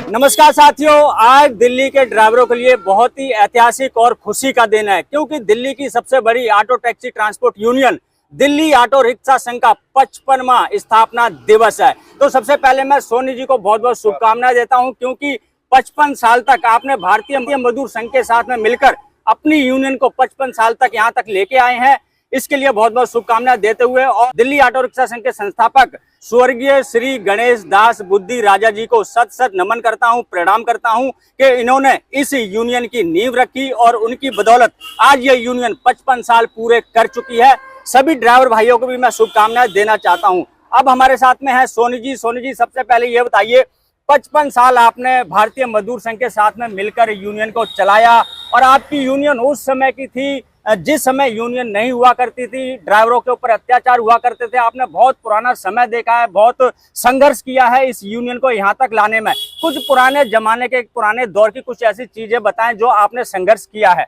नमस्कार साथियों, आज दिल्ली के ड्राइवरों के लिए बहुत ही ऐतिहासिक और खुशी का दिन है, क्योंकि दिल्ली की सबसे बड़ी auto taxi transport union Delhi auto rickshaw संघ का 55वां स्थापना दिवस है। तो सबसे पहले मैं सोनी जी को बहुत बहुत शुभकामनाएं देता हूं, क्योंकि 55 साल तक आपने भारतीय मजदूर संघ के साथ में मिलकर अपनी यूनियन को 55 साल तक यहां तक लेके आए हैं। इसके लिए बहुत बहुत शुभकामनाएं देते हुए और दिल्ली ऑटो रिक्शा संघ के संस्थापक स्वर्गीय श्री गणेश दास बुद्धि राजा जी को सत सत नमन करता हूं, प्रणाम करता हूं कि इन्होंने इस यूनियन की नींव रखी और उनकी बदौलत आज ये यूनियन 55 साल पूरे कर चुकी है। सभी ड्राइवर भाइयों को भी मैं शुभकामनाएं देना चाहता हूं। अब हमारे साथ में है सोनी जी। सोनी जी, सबसे पहले ये बताइए, 55 साल आपने भारतीय मजदूर संघ के साथ में मिलकर यूनियन को चलाया और आपकी यूनियन उस समय की थी जिस समय यूनियन नहीं हुआ करती थी, ड्राइवरों के ऊपर अत्याचार हुआ करते थे। आपने बहुत पुराना समय देखा है, बहुत संघर्ष किया है इस यूनियन को यहाँ तक लाने में। कुछ पुराने जमाने के, पुराने दौर की कुछ ऐसी चीजें बताएं जो आपने संघर्ष किया है।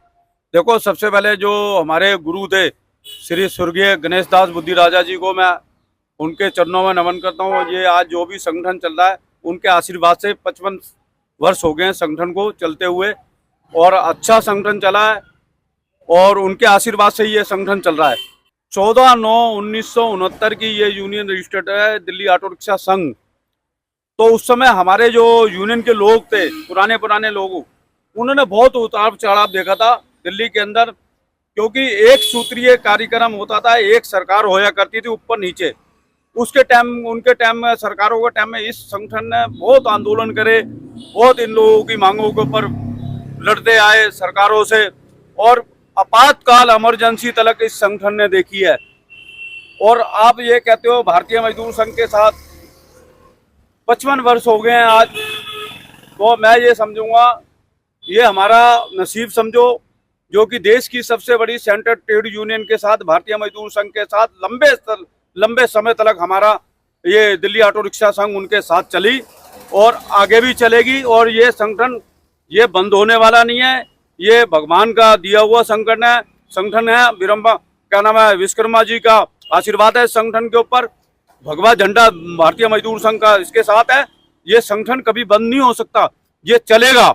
देखो, सबसे पहले जो हमारे गुरु थे श्री स्वर्गीय गणेश दास बुद्धि राजा जी को मैं उनके चरणों में नमन करता हूँ। ये आज जो भी संगठन चल रहा है उनके आशीर्वाद से 55 वर्ष हो गए संगठन को चलते हुए, और अच्छा संगठन चला है और उनके आशीर्वाद से ये संगठन चल रहा है। 14/9/1969 की ये यूनियन रजिस्टर्ड है, दिल्ली ऑटो रिक्शा संघ। तो उस समय हमारे जो यूनियन के लोग थे, पुराने लोग, उन्होंने बहुत उतार चढ़ाव देखा था दिल्ली के अंदर, क्योंकि एक सूत्रीय कार्यक्रम होता था, एक सरकार होया करती थी ऊपर नीचे। उसके टाइम, उनके टाइम में, सरकारों के टाइम में इस संगठन ने बहुत आंदोलन करे, बहुत इन लोगों की मांगों के ऊपर लड़ते आए सरकारों से, और आपातकाल इमरजेंसी तलक इस संगठन ने देखी है। और आप ये कहते हो भारतीय मजदूर संघ के साथ 55 वर्ष हो गए हैं आज, तो मैं ये समझूंगा ये हमारा नसीब समझो, जो कि देश की सबसे बड़ी सेंट्रल ट्रेड यूनियन के साथ, भारतीय मजदूर संघ के साथ लंबे समय तक हमारा ये दिल्ली ऑटो रिक्शा संघ उनके साथ चली और आगे भी चलेगी। और ये संगठन ये बंद होने वाला नहीं है, ये भगवान का दिया हुआ संगठन है। विश्वकर्मा जी का आशीर्वाद है संगठन के ऊपर, भगवा झंडा भारतीय मजदूर संघ का इसके साथ है। ये संगठन कभी बंद नहीं हो सकता, ये चलेगा।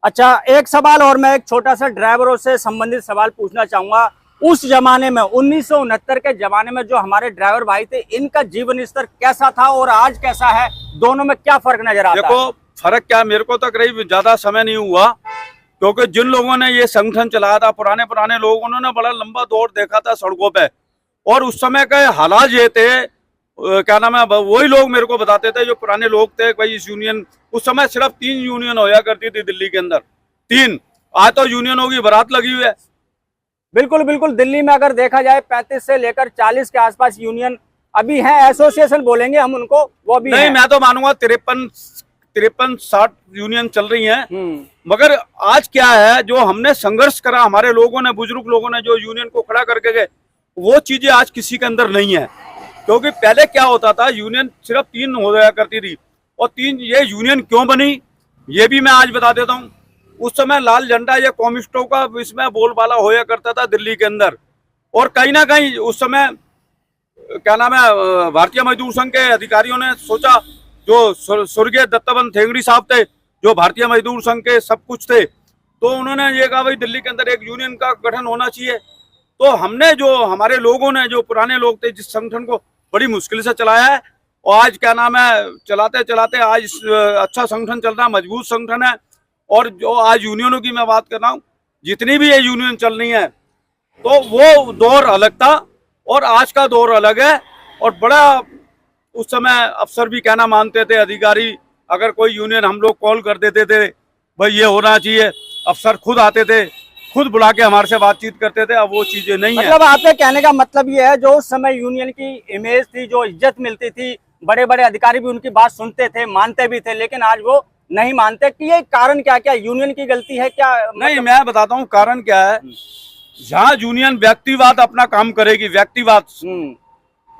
अच्छा, एक सवाल और, मैं एक छोटा सा ड्राइवरों से संबंधित सवाल पूछना चाहूंगा। उस जमाने में 1969 के जमाने में जो हमारे ड्राइवर भाई थे, इनका जीवन स्तर कैसा था और आज कैसा है? दोनों में क्या फर्क नजर आता है? देखो, फर्क क्या, मेरे को तो करीब ज्यादा समय नहीं हुआ, क्योंकि जिन लोगों ने ये संगठन चलाया था, पुराने लोग, उन्होंने बड़ा लंबा दौर देखा था सड़कों पे। और उस समय के हालात ये थे, वही लोग मेरे को बताते थे जो पुराने लोग थे, भाई इस यूनियन, उस समय सिर्फ 3 यूनियन होया करती थी दिल्ली के अंदर, 3। आज तो यूनियनों की बारात लगी हुई है। बिल्कुल, दिल्ली में अगर देखा जाए 35 से लेकर 40 के आसपास यूनियन अभी है, एसोसिएशन बोलेंगे हम उनको, वो भी नहीं, मैं तो मानूंगा 53-60 यूनियन चल रही हैं। मगर आज क्या है, जो हमने संघर्ष करा, हमारे लोगों ने, बुजुर्ग लोगों ने जो यूनियन को खड़ा करके गए, वो चीजें आज किसी के अंदर नहीं है। क्योंकि पहले क्या होता था, यूनियन सिर्फ 3 हो जाया करती थी, और 3 ये यूनियन क्यों बनी ये भी मैं आज बता देता हूँ। उस समय लाल झंडा या कम्युनिस्टों का इसमें बोलबाला होया करता था दिल्ली के अंदर, और कहीं ना कहीं उस समय भारतीय मजदूर संघ के अधिकारियों ने सोचा, जो स्वर्गीय दत्ताबंद ठेंगड़ी साहब थे, जो भारतीय मजदूर संघ के सब कुछ थे, तो उन्होंने ये कहा भाई दिल्ली के अंदर एक यूनियन का गठन होना चाहिए। तो हमने, जो हमारे लोगों ने, जो पुराने लोग थे, जिस संगठन को बड़ी मुश्किल से चलाया है, और आज चलाते आज अच्छा संगठन चल रहा है, मजबूत संगठन है। और जो आज यूनियनों की मैं बात कर रहा हूँ, जितनी भी ये यूनियन चल रही है, तो वो दौर अलग था और आज का दौर अलग है। और बड़ा उस समय अफसर भी कहना मानते थे, अधिकारी, अगर कोई यूनियन हम लोग कॉल कर देते थे, भाई ये होना चाहिए, अफसर खुद आते थे, खुद बुला के हमारे से बातचीत करते थे। अब वो चीजें नहीं है। मतलब आपके कहने का मतलब ये है, जो उस समय यूनियन की इमेज थी, जो इज्जत मिलती थी, बड़े बड़े अधिकारी भी उनकी बात सुनते थे, मानते भी थे, लेकिन आज वो नहीं मानते। कि ये कारण क्या यूनियन की गलती है क्या? नहीं, मैं बताता हूँ कारण क्या है। जहाँ यूनियन व्यक्तिवाद अपना काम करेगी, व्यक्तिवाद,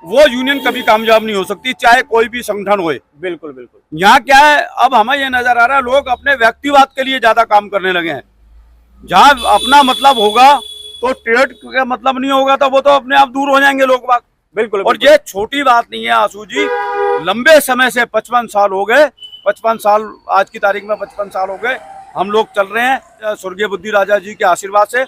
वो यूनियन कभी कामयाब नहीं हो सकती, चाहे कोई भी संगठन होए। बिल्कुल। यहाँ क्या है, अब हमें ये नजर आ रहा है, लोग अपने व्यक्तिवाद के लिए ज्यादा काम करने लगे हैं। जहाँ अपना मतलब होगा तो ट्रेड का मतलब नहीं होगा, तो वो तो अपने आप दूर हो जाएंगे लोग बाग। बिल्कुल और ये छोटी बात नहीं है आशु जी, लंबे समय से 55 साल हो गए, 55 साल आज की तारीख में 55 साल हो गए हम लोग चल रहे हैं। स्वर्गीय बुद्धि राजा जी के आशीर्वाद से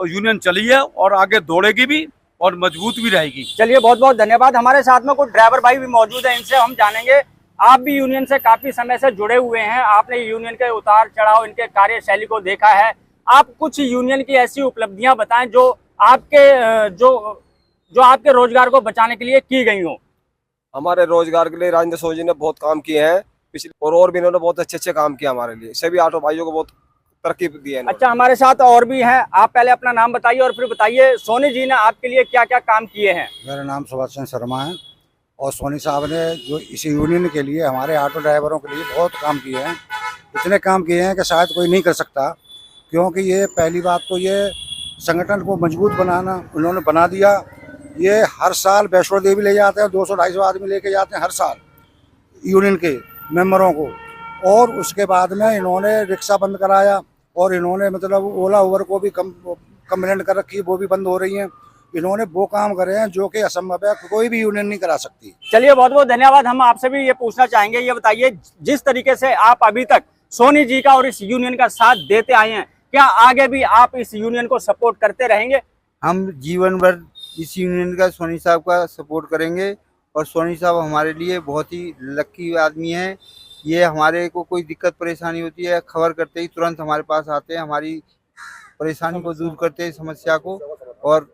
यूनियन चली है और आगे दौड़ेगी भी और मजबूत भी रहेगी। चलिए बहुत बहुत धन्यवाद। हमारे साथ में कुछ ड्राइवर भाई भी मौजूद हैं, इनसे हम जानेंगे। आप भी यूनियन से काफी समय से जुड़े हुए हैं, आपने यूनियन के उतार चढ़ाव, इनके कार्यशैली को देखा है। आप कुछ यूनियन की ऐसी उपलब्धियां बताएं जो आपके जो आपके रोजगार को बचाने के लिए की गई हो। हमारे रोजगार के लिए राजेंद्र सोनी जी ने बहुत काम किए हैं पिछले, और भी इन्होंने बहुत अच्छे काम किए हमारे लिए। सभी ऑटो भाइयों को बहुत तरक्की दी है। अच्छा, हमारे साथ और भी हैं, आप पहले अपना नाम बताइए और फिर बताइए सोनी जी ने आपके लिए क्या क्या काम किए हैं। मेरा नाम सुभाष चंद्र शर्मा है और सोनी साहब ने जो इस यूनियन के लिए हमारे ऑटो ड्राइवरों के लिए बहुत काम किए हैं। इतने काम किए हैं कि शायद कोई नहीं कर सकता, क्योंकि ये पहली बात तो ये संगठन को मजबूत बनाना उन्होंने बना दिया। ये हर साल वैष्णो देवी ले जाते हैं, 200-250 आदमी लेके जाते हैं हर साल यूनियन के मेंबरों को। और उसके बाद में इन्होंने रिक्शा बंद कराया और इन्होंने मतलब ओला उबर को भी कंप्लेंट कर रखी, वो भी बंद हो रही हैं। इन्होंने वो काम करे हैं जो कि असंभव है, कोई भी यूनियन नहीं करा सकती। चलिए बहुत बहुत धन्यवाद। हम आपसे भी ये पूछना चाहेंगे, ये बताइए जिस तरीके से आप अभी तक सोनी जी का और इस यूनियन का साथ देते आए हैं, क्या आगे भी आप इस यूनियन को सपोर्ट करते रहेंगे? हम जीवन भर इस यूनियन का सोनी साहब का सपोर्ट करेंगे और सोनी साहब हमारे लिए बहुत ही लकी आदमी हैं। ये हमारे को कोई दिक्कत परेशानी होती है, खबर करते ही तुरंत हमारे पास आते हैं, हमारी परेशानी को दूर करते हैं, समस्या को, और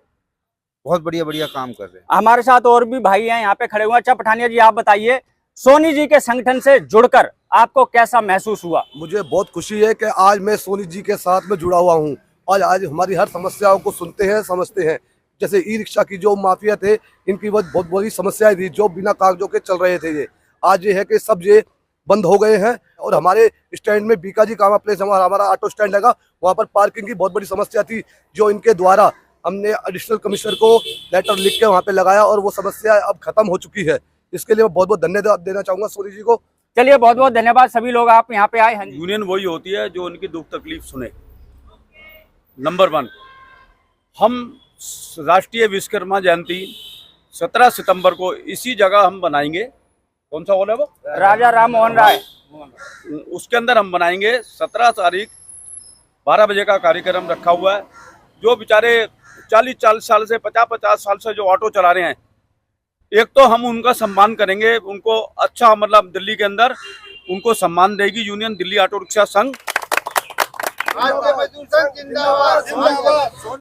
बहुत बढ़िया बढ़िया काम कर रहे हैं। हमारे साथ और भी भाई हैं यहाँ पे खड़े हुए हैं। अच्छा पठानिया जी, आप बताइए सोनी जी के संगठन से जुड़कर आपको कैसा महसूस हुआ? मुझे बहुत खुशी है कि आज मैं सोनी जी के साथ में जुड़ा हुआ हूँ और आज हमारी हर समस्याओं को सुनते हैं, समझते हैं। जैसे ई रिक्शा की जो माफिया थे, इनकी बहुत बड़ी समस्याएं थी जो बिना कागजों के चल रहे थे। ये आज ये है कि सब ये बंद हो गए हैं। और हमारे स्टैंड में बीकाजी कामा प्लेस हमारा ऑटो स्टैंड लगा, वहाँ पर पार्किंग की बहुत बड़ी समस्या थी, जो इनके द्वारा हमने एडिशनल कमिश्नर को लेटर लिख के वहाँ पे लगाया और वो समस्या अब खत्म हो चुकी है। इसके लिए मैं बहुत बहुत धन्यवाद देना चाहूंगा सोनी जी को। चलिए बहुत बहुत धन्यवाद सभी लोग, आप यहाँ पे आए हैं। यूनियन वही होती है जो उनकी दुख तकलीफ सुने। नंबर 1, हम राष्ट्रीय विश्वकर्मा जयंती 17 सितंबर को इसी जगह हम बनाएंगे। कौन सा हॉल है वो? राजा राम मोहन राय। उसके अंदर हम बनाएंगे 17 तारीख 12 बजे का कार्यक्रम रखा हुआ है। जो बेचारे 40 साल से 50 साल से जो ऑटो चला रहे हैं, एक तो हम उनका सम्मान करेंगे, उनको अच्छा मतलब दिल्ली के अंदर उनको सम्मान देगी यूनियन दिल्ली ऑटो रिक्शा संघ।